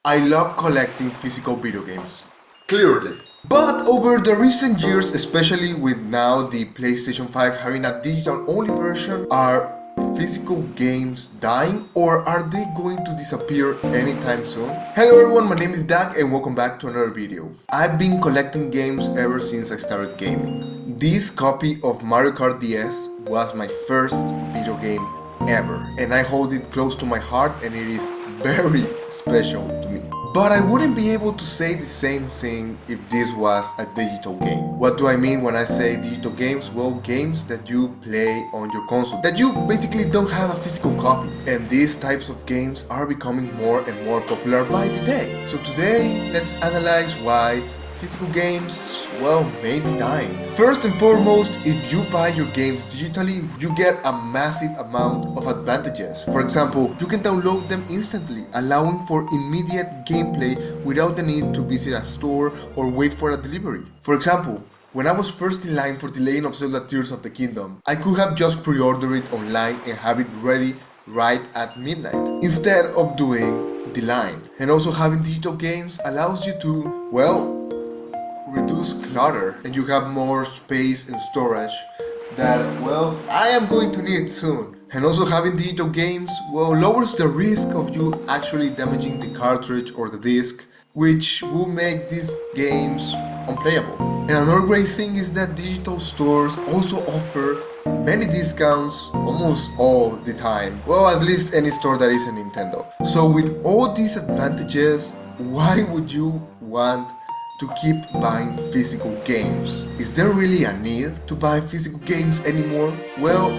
I love collecting physical video games. Clearly. But over the recent years, especially with now the PlayStation 5 having a digital-only version, are physical games dying or are they going to disappear anytime soon? Hello everyone, my name is DAGG and welcome back to another video. I've been collecting games ever since I started gaming. This copy of Mario Kart DS was my first video game ever, and I hold it close to my heart and it is very special to me. But I wouldn't be able to say the same thing if this was a digital game. What do I mean when I say digital games? Well, games that you play on your console, that you basically don't have a physical copy. And these types of games are becoming more and more popular by the day. So today, let's analyze why physical games, well, may be dying. First and foremost, if you buy your games digitally, you get a massive amount of advantages. For example, you can download them instantly, allowing for immediate gameplay without the need to visit a store or wait for a delivery. For example, when I was first in line for The Legend of Zelda Tears of the Kingdom, I could have just pre-ordered it online and have it ready right at midnight, instead of doing the line. And also having digital games allows you to, well, reduce clutter, and you have more space and storage that, well, I am going to need soon. And also having digital games, well, lowers the risk of you actually damaging the cartridge or the disc, which will make these games unplayable. And another great thing is that digital stores also offer many discounts almost all the time. Well, at least any store that isn't Nintendo. So with all these advantages, why would you want to keep buying physical games? Is there really a need to buy physical games anymore? Well,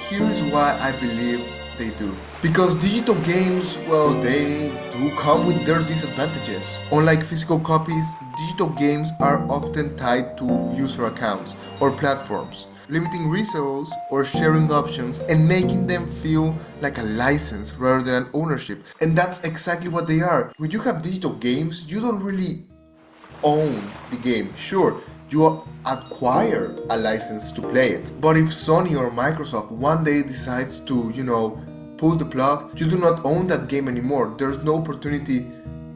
here is why I believe they do. Because digital games, well, they do come with their disadvantages. Unlike physical copies, digital games are often tied to user accounts or platforms, limiting resales or sharing options and making them feel like a license rather than an ownership. And that's exactly what they are. When you have digital games, you don't really own the game. Sure, you acquire a license to play it, but if Sony or Microsoft one day decides to, pull the plug, you do not own that game anymore. There's no opportunity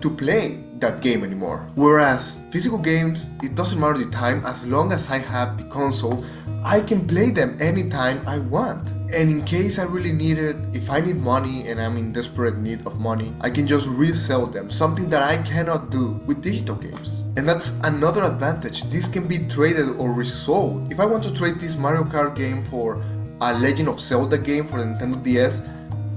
to play that game anymore. Whereas physical games, it doesn't matter the time, as long as I have the console, I can play them anytime I want. And in case I really need it, if I need money and I'm in desperate need of money, I can just resell them, something that I cannot do with digital games. And that's another advantage. This can be traded or resold. If I want to trade this Mario Kart game for a Legend of Zelda game for the Nintendo DS,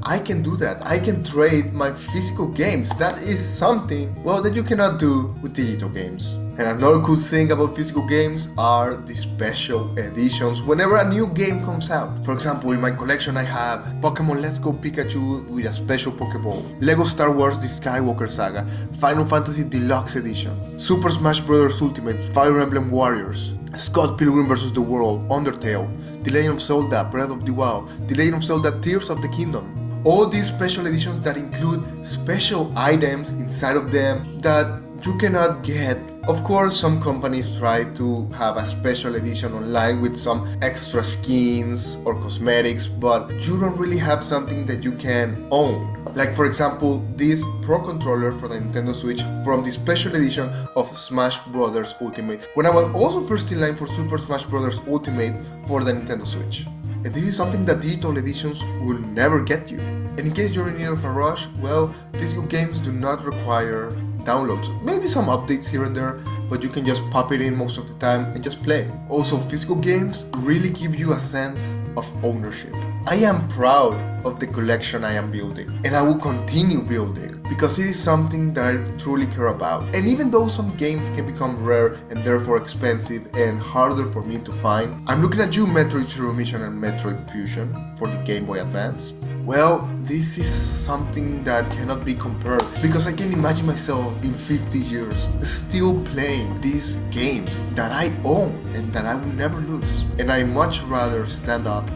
I can do that. I can trade my physical games. That is something, well, that you cannot do with digital games. And another cool thing about physical games are the special editions whenever a new game comes out. For example, in my collection I have Pokemon Let's Go Pikachu with a special Pokeball, Lego Star Wars The Skywalker Saga, Final Fantasy Deluxe Edition, Super Smash Bros. Ultimate, Fire Emblem Warriors, Scott Pilgrim vs. the World, Undertale, The Legend of Zelda Breath of the Wild, The Legend of Zelda Tears of the Kingdom. All these special editions that include special items inside of them that you cannot get. Of course, some companies try to have a special edition online with some extra skins or cosmetics, but you don't really have something that you can own. Like for example, this Pro Controller for the Nintendo Switch from the special edition of Smash Bros. Ultimate, when I was also first in line for Super Smash Bros. Ultimate for the Nintendo Switch. And this is something that digital editions will never get you. And in case you're in need of a rush, well, physical games do not require downloads. Maybe some updates here and there, but you can just pop it in most of the time and just play. Also, physical games really give you a sense of ownership. I am proud of the collection I am building, and I will continue building because it is something that I truly care about. And even though some games can become rare and therefore expensive and harder for me to find, I'm looking at you, Metroid Zero Mission and Metroid Fusion for the Game Boy Advance. Well, this is something that cannot be compared because I can imagine myself in 50 years still playing these games that I own and that I will never lose. And I much rather stand up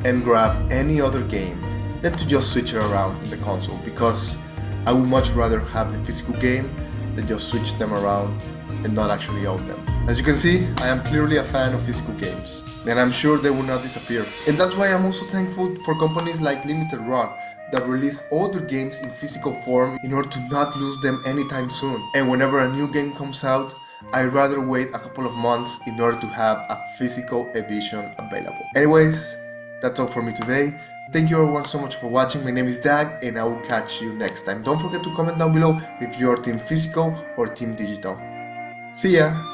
and grab any other game than to just switch it around in the console, because I would much rather have the physical game than just switch them around and not actually own them. As you can see, I am clearly a fan of physical games, and I'm sure they will not disappear. And that's why I'm also thankful for companies like Limited Run that release all their games in physical form in order to not lose them anytime soon. And whenever a new game comes out, I'd rather wait a couple of months in order to have a physical edition available. Anyways, that's all for me today. Thank you everyone so much for watching. My name is DAGG and I will catch you next time. Don't forget to comment down below if you are team physical or team digital. See ya!